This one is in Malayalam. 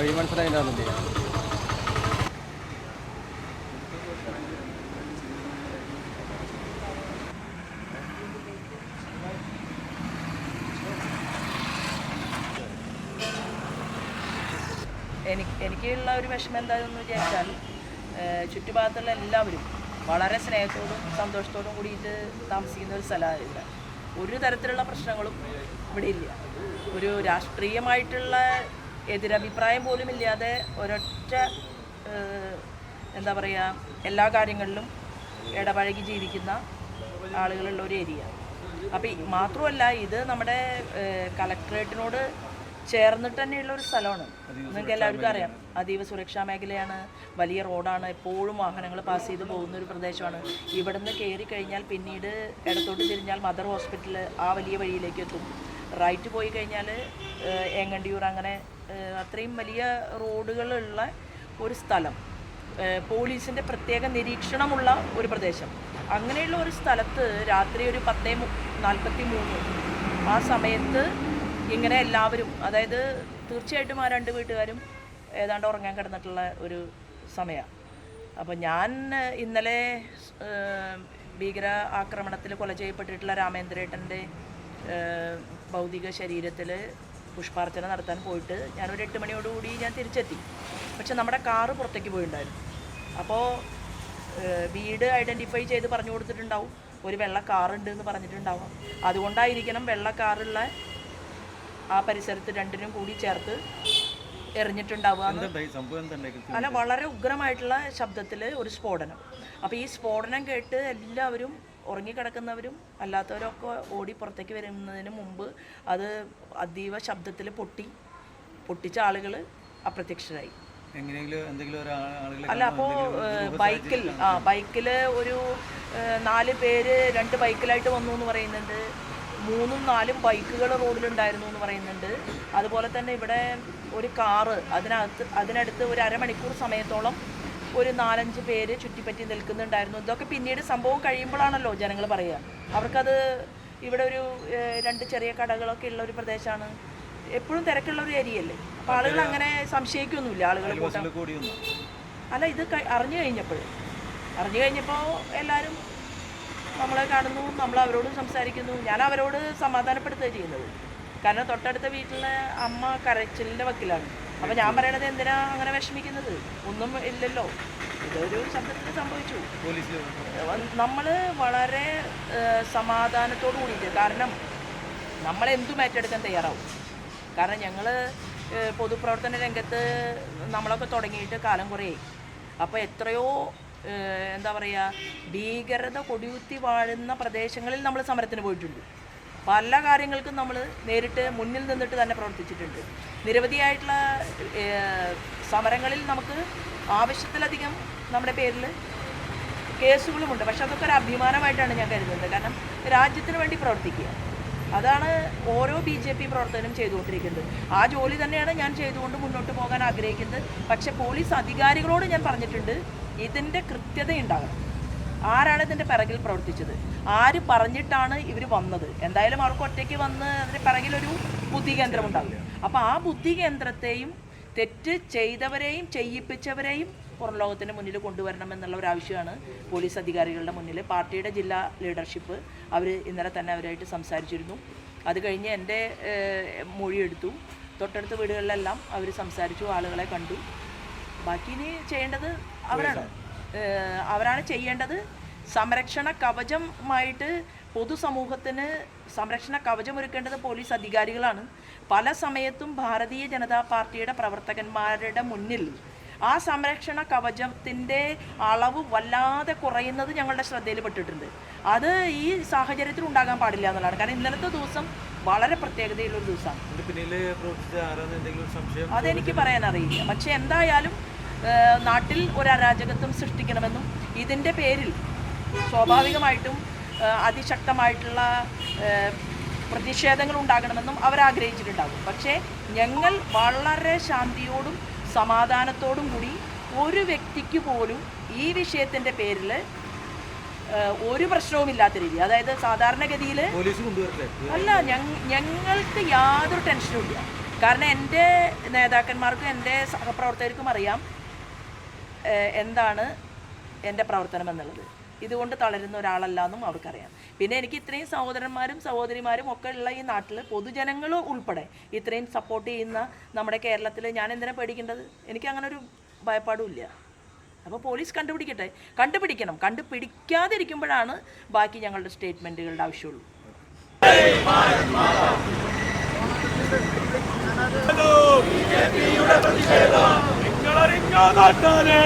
വഴി മനസ്സിലായില്ലേ? എനിക്കുള്ള ഒരു വിഷമം എന്താണെന്ന് വിചാരിച്ചാൽ ചുറ്റുഭാഗത്തുള്ള എല്ലാവരും വളരെ സ്നേഹത്തോടും സന്തോഷത്തോടും കൂടിയിട്ട് താമസിക്കുന്ന ഒരു സ്ഥലമായില്ല. ഒരു തരത്തിലുള്ള പ്രശ്നങ്ങളും ഇവിടെ ഇല്ല. ഒരു രാഷ്ട്രീയമായിട്ടുള്ള എതിരഭിപ്രായം പോലും ഇല്ലാതെ ഒരൊറ്റ എന്താ പറയുക, എല്ലാ കാര്യങ്ങളിലും ഇടപഴകി ജീവിക്കുന്ന ആളുകളുള്ള ഒരു ഏരിയ. അപ്പോൾ മാത്രമല്ല, ഇത് നമ്മുടെ കളക്ട്രേറ്റിനോട് ചേർന്നിട്ട് തന്നെയുള്ള ഒരു സ്ഥലമാണ്. നിങ്ങൾക്ക് എല്ലാവർക്കും അറിയാം, അതീവ സുരക്ഷാ മേഖലയാണ്, വലിയ റോഡാണ്, എപ്പോഴും വാഹനങ്ങൾ പാസ് ചെയ്ത് പോകുന്ന ഒരു പ്രദേശമാണ്. ഇവിടുന്ന് കയറി കഴിഞ്ഞാൽ പിന്നീട് ഇടത്തോട്ട് തിരിഞ്ഞാൽ മദർ ഹോസ്പിറ്റൽ ആ വലിയ വഴിയിലേക്ക് എത്തും. റൈറ്റ് പോയി കഴിഞ്ഞാൽ ഏങ്ങണ്ടിയൂർ, അങ്ങനെ അത്രയും വലിയ റോഡുകളുള്ള ഒരു സ്ഥലം, പോലീസിൻ്റെ പ്രത്യേക നിരീക്ഷണമുള്ള ഒരു പ്രദേശം. അങ്ങനെയുള്ള ഒരു സ്ഥലത്ത് രാത്രി ഒരു 10:43 ആ സമയത്ത് ഇങ്ങനെ എല്ലാവരും, അതായത് തീർച്ചയായിട്ടും ആ 2 വീട്ടുകാരും ഏതാണ്ട് ഉറങ്ങാൻ കിടന്നിട്ടുള്ള ഒരു സമയമാണ്. അപ്പോൾ ഞാൻ ഇന്നലെ ഭീകര ആക്രമണത്തിൽ കൊല ചെയ്യപ്പെട്ടിട്ടുള്ള രാമേന്ദ്രേട്ടൻ്റെ ഭൗതിക ശരീരത്തിൽ പുഷ്പാർച്ചന നടത്താൻ പോയിട്ട് ഞാനൊരു 8 മണിയോടുകൂടി ഞാൻ തിരിച്ചെത്തി. പക്ഷെ നമ്മുടെ കാറ് പുറത്തേക്ക് പോയിട്ടുണ്ടായിരുന്നു. അപ്പോൾ വീട് ഐഡൻറ്റിഫൈ ചെയ്ത് പറഞ്ഞു കൊടുത്തിട്ടുണ്ടാവും, ഒരു വെള്ള കാറുണ്ട് എന്ന് പറഞ്ഞിട്ടുണ്ടാവും. അതുകൊണ്ടായിരിക്കണം വെള്ള കാറുള്ള ആ പരിസരത്ത് 2നും കൂടി ചേർത്ത് എറിഞ്ഞിട്ടുണ്ടാവുക. അല്ല, വളരെ ഉഗ്രമായിട്ടുള്ള ശബ്ദത്തിൽ ഒരു സ്ഫോടനം. അപ്പോൾ ഈ സ്ഫോടനം കേട്ട് എല്ലാവരും, ഉറങ്ങിക്കിടക്കുന്നവരും അല്ലാത്തവരൊക്കെ ഓടി പുറത്തേക്ക് വരുന്നതിന് മുമ്പ് അത് അതീവ ശബ്ദത്തിൽ പൊട്ടിച്ച ആളുകൾ അപ്രത്യക്ഷരായി. അല്ല, അപ്പോൾ ബൈക്കിൽ ഒരു 4 പേര് 2 ബൈക്കിലായിട്ട് വന്നു എന്ന് പറയുന്നുണ്ട്. 3ഉം 4ഉം ബൈക്കുകൾ റോഡിലുണ്ടായിരുന്നു എന്ന് പറയുന്നുണ്ട്. അതുപോലെ തന്നെ ഇവിടെ ഒരു കാറ്, അതിനടുത്ത് ഒരു അരമണിക്കൂർ സമയത്തോളം ഒരു 4-5 പേര് ചുറ്റിപ്പറ്റി നിൽക്കുന്നുണ്ടായിരുന്നു. ഇതൊക്കെ പിന്നീട് സംഭവം കഴിയുമ്പോഴാണല്ലോ ജനങ്ങൾ പറയുക. അവർക്കത് ഇവിടെ ഒരു 2 ചെറിയ കടകളൊക്കെ ഉള്ള ഒരു പ്രദേശമാണ്, എപ്പോഴും തിരക്കുള്ള ഒരു ഏരിയ അല്ലേ. അപ്പോൾ ആളുകൾ അങ്ങനെ സംശയിക്കൊന്നുമില്ല. ആളുകൾ അല്ല, ഇത് അറിഞ്ഞു കഴിഞ്ഞപ്പോൾ എല്ലാവരും നമ്മളെ കാണുന്നു, നമ്മൾ അവരോട് സംസാരിക്കുന്നു. ഞാൻ അവരോട് സമാധാനപ്പെടുത്തുകയാണ് ചെയ്യുന്നത്. കാരണം തൊട്ടടുത്ത വീട്ടിലെ അമ്മ കരച്ചിലിൻ്റെ വക്കിലാണ്. അപ്പോൾ ഞാൻ പറയണത്, എന്തിനാ അങ്ങനെ വിഷമിക്കുന്നത്, ഒന്നും ഇല്ലല്ലോ, ഇതൊരു ശബ്ദത്തിൽ സംഭവിച്ചു. നമ്മൾ വളരെ സമാധാനത്തോടു കൂടിയിട്ട്, കാരണം നമ്മളെന്തും ഏറ്റെടുക്കാൻ തയ്യാറാവും. കാരണം ഞങ്ങൾ പൊതുപ്രവർത്തന രംഗത്ത് നമ്മളൊക്കെ തുടങ്ങിയിട്ട് കാലം കുറേയായി. അപ്പോൾ എത്രയോ എന്താ പറയുക, ഭീകരത കൊടിയുത്തി വാഴുന്ന പ്രദേശങ്ങളിൽ നമ്മൾ സമരത്തിന് പോയിട്ടുണ്ട്. പല കാര്യങ്ങൾക്കും നമ്മൾ നേരിട്ട് മുന്നിൽ നിന്നിട്ട് തന്നെ പ്രവർത്തിച്ചിട്ടുണ്ട്. നിരവധിയായിട്ടുള്ള സമരങ്ങളിൽ നമുക്ക് ആവശ്യത്തിലധികം നമ്മുടെ പേരിൽ കേസുകളുമുണ്ട്. പക്ഷെ അതൊക്കെ ഒരു അഭിമാനമായിട്ടാണ് ഞാൻ കരുതുന്നത്. കാരണം രാജ്യത്തിന് വേണ്ടി പ്രവർത്തിക്കുക, അതാണ് ഓരോ BJP പ്രവർത്തകനും ചെയ്തുകൊണ്ടിരിക്കുന്നത്. ആ ജോലി തന്നെയാണ് ഞാൻ ചെയ്തുകൊണ്ട് മുന്നോട്ട് പോകാൻ ആഗ്രഹിക്കുന്നത്. പക്ഷേ പോലീസ് അധികാരികളോട് ഞാൻ പറഞ്ഞിട്ടുണ്ട്, ഇതിൻ്റെ കൃത്യത ഉണ്ടാകണം. ആരാണ് ഇതിൻ്റെ പിറകിൽ പ്രവർത്തിച്ചത്, ആര് പറഞ്ഞിട്ടാണ് ഇവർ വന്നത്, എന്തായാലും അവർക്ക് ഒറ്റയ്ക്ക് വന്ന് അതിന് പിറകിലൊരു ബുദ്ധി കേന്ദ്രം ഉണ്ടാകും. അപ്പോൾ ആ ബുദ്ധി കേന്ദ്രത്തെയും തെറ്റ് ചെയ്തവരെയും ചെയ്യിപ്പിച്ചവരെയും പുറം ലോകത്തിന് മുന്നിൽ കൊണ്ടുവരണം എന്നുള്ള ഒരു ആവശ്യമാണ് പോലീസ് അധികാരികളുടെ മുന്നിൽ. പാർട്ടിയുടെ ജില്ലാ ലീഡർഷിപ്പ് അവർ ഇന്നലെ തന്നെ അവരായിട്ട് സംസാരിച്ചിരുന്നു. അത് കഴിഞ്ഞ് എൻ്റെ മൊഴിയെടുത്തു. തൊട്ടടുത്ത വീടുകളിലെല്ലാം അവർ സംസാരിച്ചു, ആളുകളെ കണ്ടു. ബാക്കി ഇനി ചെയ്യേണ്ടത് അവരാണ് ചെയ്യേണ്ടത്. സംരക്ഷണ കവചമായിട്ട് പൊതുസമൂഹത്തിന് സംരക്ഷണ കവചം ഒരുക്കേണ്ടത് പോലീസ് അധികാരികളാണ്. പല സമയത്തും ഭാരതീയ ജനതാ പാർട്ടിയുടെ പ്രവർത്തകന്മാരുടെ മുന്നിൽ ആ സംരക്ഷണ കവചത്തിൻ്റെ അളവ് വല്ലാതെ കുറയുന്നത് ഞങ്ങളുടെ ശ്രദ്ധയിൽപ്പെട്ടിട്ടുണ്ട്. അത് ഈ സാഹചര്യത്തിൽ ഉണ്ടാകാൻ പാടില്ല എന്നുള്ളതാണ്. കാരണം ഇന്നലത്തെ ദിവസം വളരെ പ്രത്യേകതയുള്ളൊരു ദിവസമാണ്. അതെനിക്ക് പറയാൻ അറിയില്ല. പക്ഷെ എന്തായാലും നാട്ടിൽ ഒരു അരാജകത്വം സൃഷ്ടിക്കണമെന്നും ഇതിൻ്റെ പേരിൽ സ്വാഭാവികമായിട്ടും അതിശക്തമായിട്ടുള്ള പ്രതിഷേധങ്ങൾ ഉണ്ടാകണമെന്നും അവരാഗ്രഹിച്ചിട്ടുണ്ടാകും. പക്ഷേ ഞങ്ങൾ വളരെ ശാന്തിയോടും സമാധാനത്തോടും കൂടി ഒരു വ്യക്തിക്ക് പോലും ഈ വിഷയത്തിൻ്റെ പേരിൽ ഒരു പ്രശ്നവുമില്ലാത്ത രീതി, അതായത് സാധാരണഗതിയിൽ അല്ല, ഞങ്ങൾക്ക് യാതൊരു ടെൻഷനും ഇല്ല. കാരണം എൻ്റെ നേതാക്കന്മാർക്കും എൻ്റെ സഹപ്രവർത്തകർക്കും അറിയാം എന്താണ് എൻ്റെ പ്രവർത്തനം എന്നുള്ളത്. ഇതുകൊണ്ട് തളരുന്ന ഒരാളല്ല എന്നും അവർക്കറിയാം. പിന്നെ എനിക്ക് ഇത്രയും സഹോദരന്മാരും സഹോദരിമാരും ഒക്കെ ഉള്ള ഈ നാട്ടിൽ പൊതുജനങ്ങൾ ഉൾപ്പെടെ ഇത്രയും സപ്പോർട്ട് ചെയ്യുന്ന നമ്മുടെ കേരളത്തിൽ ഞാൻ എന്തിനാ പേടിക്കേണ്ടത്? എനിക്ക് അങ്ങനെ ഒരു ഭയപ്പാടും ഇല്ല. അപ്പോൾ പോലീസ് കണ്ടുപിടിക്കണം. കണ്ടുപിടിക്കാതിരിക്കുമ്പോഴാണ് ബാക്കി ഞങ്ങളുടെ സ്റ്റേറ്റ്മെൻറ്റുകളുടെ ആവശ്യമുള്ളൂ. നിങ്ങളറിഞ്ഞോ നാട്ടാരെ